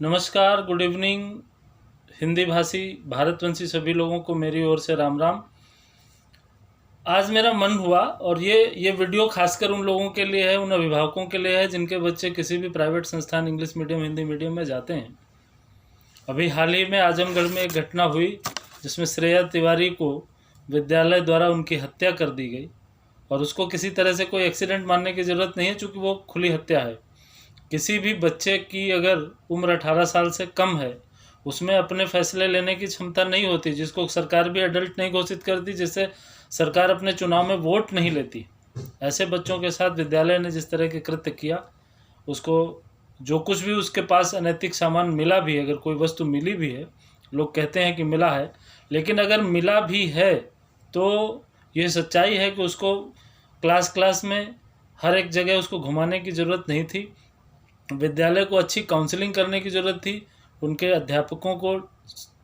नमस्कार, good evening. Hindi भाषी भारतवंशी सभी लोगों को मेरी ओर से राम राम। आज मेरा मन हुआ और ये वीडियो खासकर उन लोगों के लिए है, उन अभिभावकों के लिए है जिनके बच्चे किसी भी प्राइवेट संस्थान इंग्लिश मीडियम हिंदी मीडियम में जाते हैं। अभी हाल ही में आजमगढ़ में एक घटना हुई जिसमें श्रेया तिवारी को विद्यालय द्वारा उनकी हत्या कर दी गई और उसको किसी तरह से कोई एक्सीडेंट मानने की ज़रूरत नहीं है, चूँकि वो खुली हत्या है। किसी भी बच्चे की अगर उम्र 18 साल से कम है, उसमें अपने फैसले लेने की क्षमता नहीं होती, जिसको सरकार भी एडल्ट नहीं घोषित करती, जिससे सरकार अपने चुनाव में वोट नहीं लेती। ऐसे बच्चों के साथ विद्यालय ने जिस तरह के कृत्य किया, उसको जो कुछ भी उसके पास अनैतिक सामान मिला भी है, अगर कोई वस्तु मिली भी है, लोग कहते हैं कि मिला है, लेकिन अगर मिला भी है तो ये सच्चाई है कि उसको क्लास क्लास में हर एक जगह उसको घुमाने की ज़रूरत नहीं थी। विद्यालय को अच्छी काउंसलिंग करने की ज़रूरत थी, उनके अध्यापकों को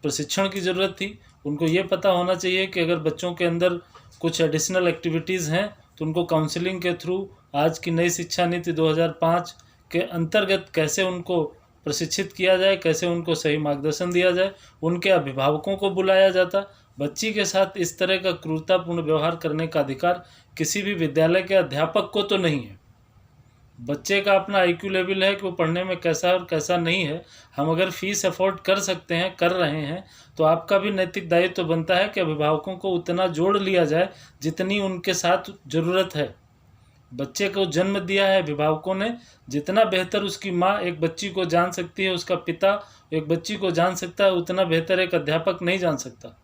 प्रशिक्षण की ज़रूरत थी। उनको ये पता होना चाहिए कि अगर बच्चों के अंदर कुछ एडिशनल एक्टिविटीज़ हैं तो उनको काउंसलिंग के थ्रू आज की नई शिक्षा नीति 2005 के अंतर्गत कैसे उनको प्रशिक्षित किया जाए, कैसे उनको सही मार्गदर्शन दिया जाए। उनके अभिभावकों को बुलाया जाता। बच्ची के साथ इस तरह का क्रूरतापूर्ण व्यवहार करने का अधिकार किसी भी विद्यालय के अध्यापक को तो नहीं है। बच्चे का अपना IQ लेवल है कि वो पढ़ने में कैसा है और कैसा नहीं है। हम अगर फीस अफोर्ड कर सकते हैं, कर रहे हैं, तो आपका भी नैतिक दायित्व तो बनता है कि अभिभावकों को उतना जोड़ लिया जाए जितनी उनके साथ ज़रूरत है। बच्चे को जन्म दिया है अभिभावकों ने, जितना बेहतर उसकी माँ एक बच्ची को जान सकती है, उसका पिता एक बच्ची को जान सकता है, उतना बेहतर एक अध्यापक नहीं जान सकता।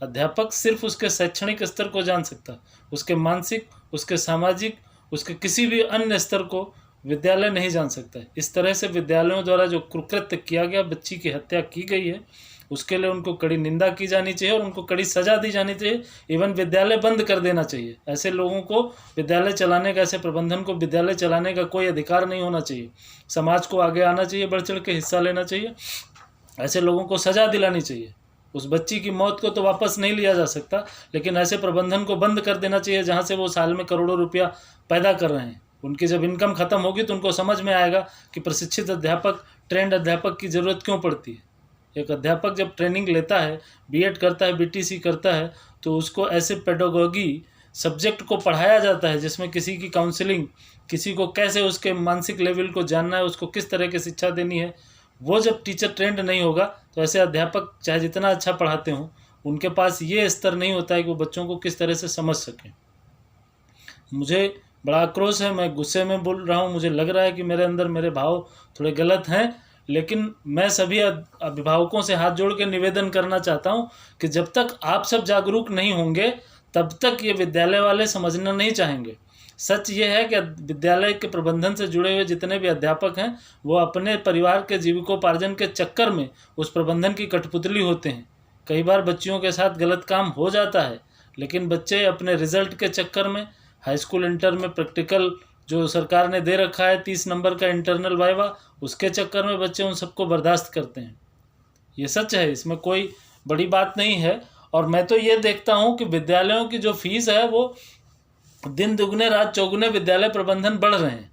अध्यापक सिर्फ उसके शैक्षणिक स्तर को जान सकता, उसके मानसिक, उसके सामाजिक, उसके किसी भी अन्य स्तर को विद्यालय नहीं जान सकता है। इस तरह से विद्यालयों द्वारा जो कुकृत्य किया गया, बच्ची की हत्या की गई है, उसके लिए उनको कड़ी निंदा की जानी चाहिए और उनको कड़ी सज़ा दी जानी चाहिए। इवन विद्यालय बंद कर देना चाहिए। ऐसे लोगों को विद्यालय चलाने का, ऐसे प्रबंधन को विद्यालय चलाने का कोई अधिकार नहीं होना चाहिए। समाज को आगे आना चाहिए, बढ़ चढ़ के हिस्सा लेना चाहिए। ऐसे लोगों को सज़ा दिलानी चाहिए। उस बच्ची की मौत को तो वापस नहीं लिया जा सकता, लेकिन ऐसे प्रबंधन को बंद कर देना चाहिए जहाँ से वो साल में करोड़ों रुपया पैदा कर रहे हैं। उनकी जब इनकम ख़त्म होगी तो उनको समझ में आएगा कि प्रशिक्षित अध्यापक, ट्रेंड अध्यापक की ज़रूरत क्यों पड़ती है। एक अध्यापक जब ट्रेनिंग लेता है, B.Ed करता है, BTC करता है, तो उसको ऐसे पेडागोगी सब्जेक्ट को पढ़ाया जाता है जिसमें किसी की काउंसलिंग, किसी को कैसे उसके मानसिक लेवल को जानना है, उसको किस तरह की शिक्षा देनी है। वो जब टीचर ट्रेंड नहीं होगा तो ऐसे अध्यापक चाहे जितना अच्छा पढ़ाते हों, उनके पास ये स्तर नहीं होता है कि वो बच्चों को किस तरह से समझ सकें। मुझे बड़ा आक्रोश है, मैं गुस्से में बोल रहा हूँ। मुझे लग रहा है कि मेरे अंदर मेरे भाव थोड़े गलत हैं, लेकिन मैं सभी अभिभावकों से हाथ जोड़ के निवेदन करना चाहता हूँ कि जब तक आप सब जागरूक नहीं होंगे तब तक ये विद्यालय वाले समझना नहीं चाहेंगे। सच ये है कि विद्यालय के प्रबंधन से जुड़े हुए जितने भी अध्यापक हैं, वो अपने परिवार के जीविकोपार्जन के चक्कर में उस प्रबंधन की कठपुतली होते हैं। कई बार बच्चियों के साथ गलत काम हो जाता है, लेकिन बच्चे अपने रिजल्ट के चक्कर में, हाई स्कूल इंटर में प्रैक्टिकल जो सरकार ने दे रखा है 30 नंबर का इंटरनल वाइवा, उसके चक्कर में बच्चे उन सबको बर्दाश्त करते हैं। ये सच है, इसमें कोई बड़ी बात नहीं है। और मैं तो ये देखता हूँ कि विद्यालयों की जो फीस है वो दिन दुगने रात चौगुने विद्यालय प्रबंधन बढ़ रहे हैं।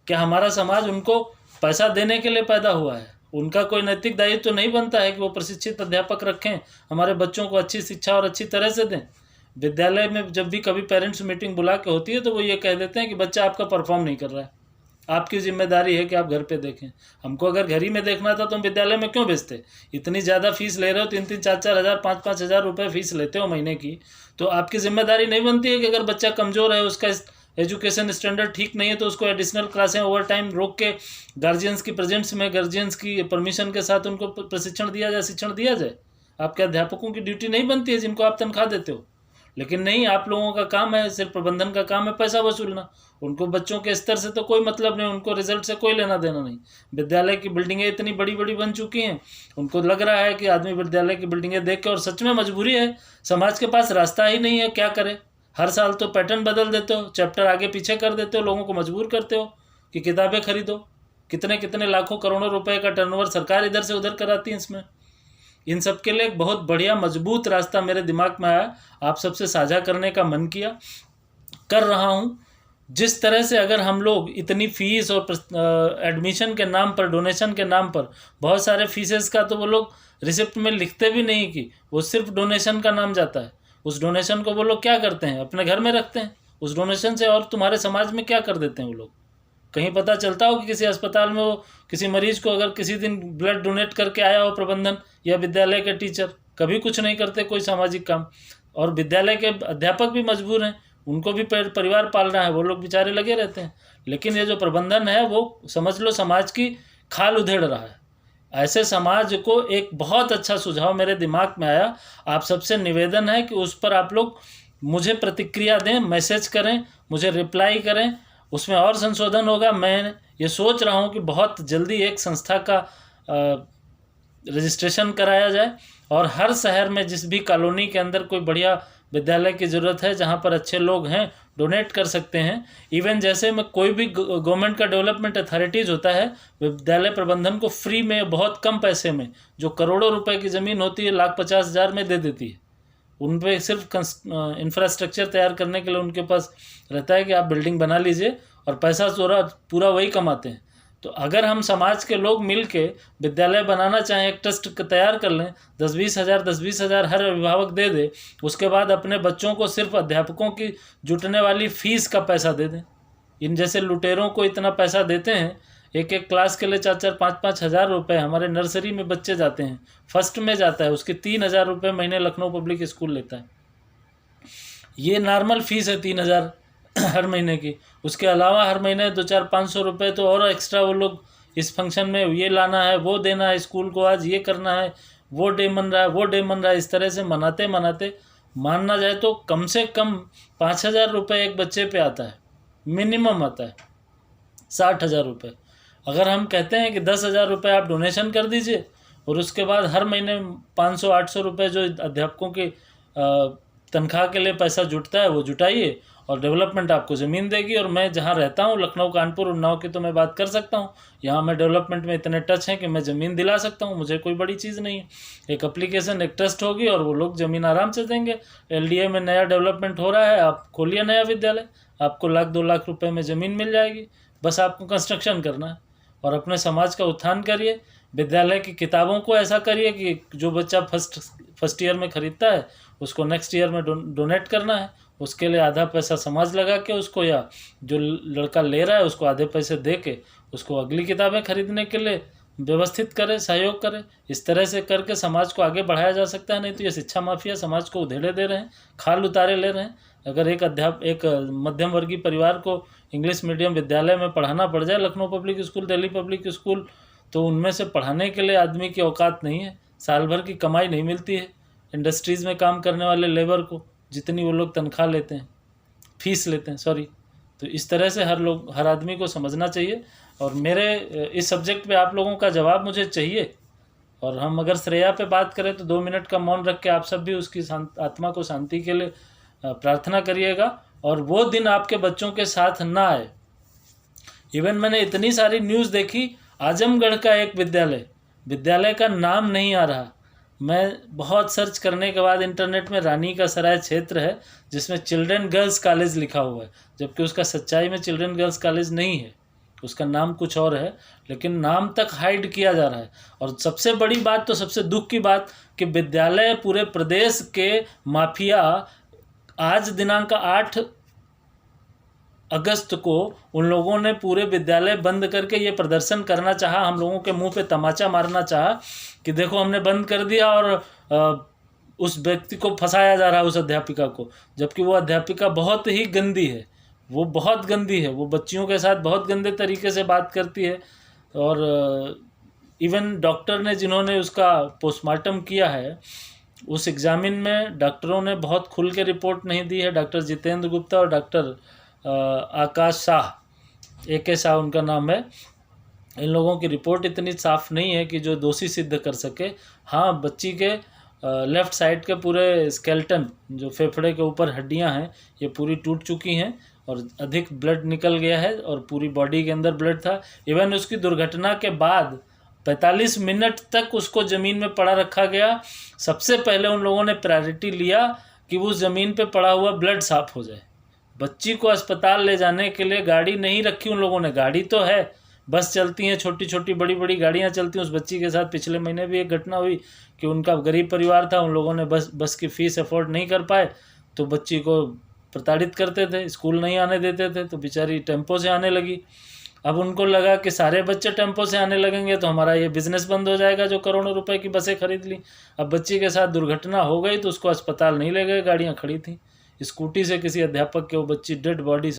क्या हमारा समाज उनको पैसा देने के लिए पैदा हुआ है? उनका कोई नैतिक दायित्व तो नहीं बनता है कि वो प्रशिक्षित अध्यापक रखें, हमारे बच्चों को अच्छी शिक्षा और अच्छी तरह से दें। विद्यालय में जब भी कभी पेरेंट्स मीटिंग बुला के होती है तो वो ये कह देते हैं कि बच्चा आपका परफॉर्म नहीं कर रहा है, आपकी जिम्मेदारी है कि आप घर पे देखें। हमको अगर घर ही में देखना था तो हम विद्यालय में क्यों भेजते? इतनी ज़्यादा फीस ले रहे हो, 3-3, 4-4 हज़ार, 5-5 हज़ार रुपये फीस लेते हो महीने की, तो आपकी जिम्मेदारी नहीं बनती है कि अगर बच्चा कमज़ोर है, उसका एजुकेशन स्टैंडर्ड ठीक नहीं है, तो उसको एडिशनल क्लासें ओवर टाइम रोक के गार्जियंस की प्रेजेंस में, गार्जियंस की परमिशन के साथ उनको प्रशिक्षण दिया जाए, शिक्षण दिया जाए। आपके अध्यापकों की ड्यूटी नहीं बनती है जिनको आप तनख्वाह देते हो। लेकिन नहीं, आप लोगों का काम है, सिर्फ प्रबंधन का काम है पैसा वसूलना। उनको बच्चों के स्तर से तो कोई मतलब नहीं, उनको रिजल्ट से कोई लेना देना नहीं। विद्यालय की बिल्डिंगें इतनी बड़ी बड़ी बन चुकी हैं, उनको लग रहा है कि आदमी विद्यालय की बिल्डिंगें देख के, और सच में मजबूरी है, समाज के पास रास्ता ही नहीं है, क्या करे। हर साल तो पैटर्न बदल देते हो, चैप्टर आगे पीछे कर देते हो, लोगों को मजबूर करते हो कि किताबें खरीदो। कितने कितने लाखों करोड़ों रुपए का टर्नओवर सरकार इधर से उधर कराती है इसमें। इन सब के लिए एक बहुत बढ़िया मजबूत रास्ता मेरे दिमाग में आया, आप सबसे साझा करने का मन किया, कर रहा हूँ। जिस तरह से अगर हम लोग इतनी फ़ीस और एडमिशन के नाम पर, डोनेशन के नाम पर, बहुत सारे फीसेस का तो वो लोग रिसिप्ट में लिखते भी नहीं कि वो सिर्फ डोनेशन का नाम जाता है। उस डोनेशन को वो लोग क्या करते हैं, अपने घर में रखते हैं उस डोनेशन से, और तुम्हारे समाज में क्या कर देते हैं वो लोग। कहीं पता चलता हो कि किसी अस्पताल में वो किसी मरीज को अगर किसी दिन ब्लड डोनेट करके आया हो प्रबंधन या विद्यालय के टीचर, कभी कुछ नहीं करते कोई सामाजिक काम। और विद्यालय के अध्यापक भी मजबूर हैं, उनको भी परिवार पालना है, वो लोग बेचारे लगे रहते हैं। लेकिन ये जो प्रबंधन है वो समझ लो समाज की खाल उधेड़ रहा है। ऐसे समाज को एक बहुत अच्छा सुझाव मेरे दिमाग में आया, आप सबसे निवेदन है कि उस पर आप लोग मुझे प्रतिक्रिया दें, मैसेज करें, मुझे रिप्लाई करें, उसमें और संशोधन होगा। मैं ये सोच रहा हूँ कि बहुत जल्दी एक संस्था का रजिस्ट्रेशन कराया जाए और हर शहर में जिस भी कॉलोनी के अंदर कोई बढ़िया विद्यालय की ज़रूरत है, जहाँ पर अच्छे लोग हैं, डोनेट कर सकते हैं। इवन जैसे में कोई भी गवर्नमेंट का डेवलपमेंट अथॉरिटीज़ होता है, विद्यालय प्रबंधन को फ्री में बहुत कम पैसे में, जो करोड़ों रुपए की ज़मीन होती है 1,50,000 में दे देती है। उन पर सिर्फ इंफ्रास्ट्रक्चर तैयार करने के लिए उनके पास रहता है कि आप बिल्डिंग बना लीजिए, और पैसा पूरा वही कमाते हैं। तो अगर हम समाज के लोग मिल के विद्यालय बनाना चाहें, एक ट्रस्ट तैयार कर लें, 10-20 हज़ार हर अभिभावक दे दे, उसके बाद अपने बच्चों को सिर्फ अध्यापकों की जुटने वाली फ़ीस का पैसा दे दें। इन जैसे लुटेरों को इतना पैसा देते हैं, एक एक क्लास के लिए 4-4, 5-5 हज़ार रुपये। हमारे नर्सरी में बच्चे जाते हैं, फर्स्ट में जाता है, उसके 3,000 रुपये महीने लखनऊ पब्लिक स्कूल लेता है। ये नॉर्मल फ़ीस है 3,000 हर महीने की। उसके अलावा हर महीने 200-500 रुपये तो और एक्स्ट्रा वो लोग इस फंक्शन में ये लाना है, वो देना है स्कूल को, आज ये करना है, वो डे मन रहा है, वो डे मन रहा है, इस तरह से मनाते मनाते मानना जाए तो कम से कम 5,000 रुपये एक बच्चे पे आता है, मिनिमम आता है 60,000 रुपये। अगर हम कहते हैं कि 10,000 रुपये आप डोनेशन कर दीजिए और उसके बाद हर महीने 500-800 रुपये जो अध्यापकों की तनख्वाह के लिए पैसा जुटता है वो जुटाइए, और डेवलपमेंट आपको ज़मीन देगी। और मैं जहाँ रहता हूँ, लखनऊ, कानपुर, उन्नाव की तो मैं बात कर सकता हूँ, यहाँ मैं डेवलपमेंट में इतने टच हैं कि मैं ज़मीन दिला सकता हूँ, मुझे कोई बड़ी चीज़ नहीं है। एक एप्लीकेशन, एक ट्रस्ट होगी और वो लोग ज़मीन आराम से देंगे। LDA में नया डेवलपमेंट हो रहा है, आप खोलिए नया विद्यालय, आपको 1-2 लाख रुपये में ज़मीन मिल जाएगी। बस आपको कंस्ट्रक्शन करना है और अपने समाज का उत्थान करिए। विद्यालय की किताबों को ऐसा करिए कि जो बच्चा फर्स्ट ईयर में ख़रीदता है उसको नेक्स्ट ईयर में डोनेट करना है। उसके लिए आधा पैसा समाज लगा के उसको, या जो लड़का ले रहा है उसको आधे पैसे दे के उसको अगली किताबें खरीदने के लिए व्यवस्थित करे, सहयोग करे। इस तरह से करके समाज को आगे बढ़ाया जा सकता है। नहीं तो ये शिक्षा माफिया समाज को उधेड़े दे रहे हैं, खाल उतारे ले रहे हैं। अगर एक मध्यम वर्गीय परिवार को इंग्लिश मीडियम विद्यालय में पढ़ाना पड़ जाए, Lucknow public school, Delhi public school, तो उनमें से पढ़ाने के लिए आदमी की औकात नहीं है। साल भर की कमाई नहीं मिलती है इंडस्ट्रीज़ में काम करने वाले लेबर को, जितनी वो लोग तनख्वाह लेते हैं, फीस लेते हैं, सॉरी। तो इस तरह से हर आदमी को समझना चाहिए। और मेरे इस सब्जेक्ट पे आप लोगों का जवाब मुझे चाहिए। और हम अगर श्रेया पे बात करें तो 2 मिनट का मौन रख के आप सब भी उसकी आत्मा को शांति के लिए प्रार्थना करिएगा, और वो दिन आपके बच्चों के साथ ना आए। इवन मैंने इतनी सारी न्यूज़ देखी, आजमगढ़ का एक विद्यालय का नाम नहीं आ रहा। मैं बहुत सर्च करने के बाद इंटरनेट में रानी का सराय क्षेत्र है जिसमें चिल्ड्रन गर्ल्स कॉलेज लिखा हुआ है, जबकि उसका सच्चाई में चिल्ड्रन गर्ल्स कॉलेज नहीं है, उसका नाम कुछ और है, लेकिन नाम तक हाइड किया जा रहा है। और सबसे बड़ी बात, तो सबसे दुख की बात, कि विद्यालय पूरे प्रदेश के माफिया आज दिनांक 8 अगस्त को उन लोगों ने पूरे विद्यालय बंद करके ये प्रदर्शन करना चाहा, हम लोगों के मुंह पे तमाचा मारना चाहा कि देखो हमने बंद कर दिया, और उस व्यक्ति को फंसाया जा रहा है, उस अध्यापिका को, जबकि वो अध्यापिका बहुत ही गंदी है, वो बहुत गंदी है, वो बच्चियों के साथ बहुत गंदे तरीके से बात करती है। और इवन डॉक्टर ने, जिन्होंने उसका पोस्टमार्टम किया है, उस एग्जामिन में डॉक्टरों ने बहुत खुल के रिपोर्ट नहीं दी है। डॉक्टर जितेंद्र गुप्ता और डॉक्टर आकाश शाह, AK शाह उनका नाम है, इन लोगों की रिपोर्ट इतनी साफ नहीं है कि जो दोषी सिद्ध कर सके। हाँ, बच्ची के लेफ़्ट साइड के पूरे स्केलेटन, जो फेफड़े के ऊपर हड्डियां हैं, ये पूरी टूट चुकी हैं और अधिक ब्लड निकल गया है और पूरी बॉडी के अंदर ब्लड था। इवन उसकी दुर्घटना के बाद 45 मिनट तक उसको ज़मीन में पड़ा रखा गया। सबसे पहले उन लोगों ने प्रायोरिटी लिया कि उस ज़मीन पे पड़ा हुआ ब्लड साफ़ हो जाए, बच्ची को अस्पताल ले जाने के लिए गाड़ी नहीं रखी उन लोगों ने। गाड़ी तो है, बस चलती हैं, छोटी छोटी बड़ी बड़ी गाड़ियाँ चलती हैं। उस बच्ची के साथ पिछले महीने भी एक घटना हुई कि उनका गरीब परिवार था, उन लोगों ने बस की फ़ीस अफोर्ड नहीं कर पाए तो बच्ची को प्रताड़ित करते थे, स्कूल नहीं आने देते थे, तो बेचारी टेम्पो से आने लगी। अब उनको लगा कि सारे बच्चे टेम्पो से आने लगेंगे तो हमारा ये बिज़नेस बंद हो जाएगा जो करोड़ों रुपए की बसें खरीद ली। अब बच्ची के साथ दुर्घटना हो गई तो उसको अस्पताल नहीं ले गए, गाड़ियाँ खड़ी थी। स्कूटी से किसी अध्यापक के वो बच्ची डेड बॉडी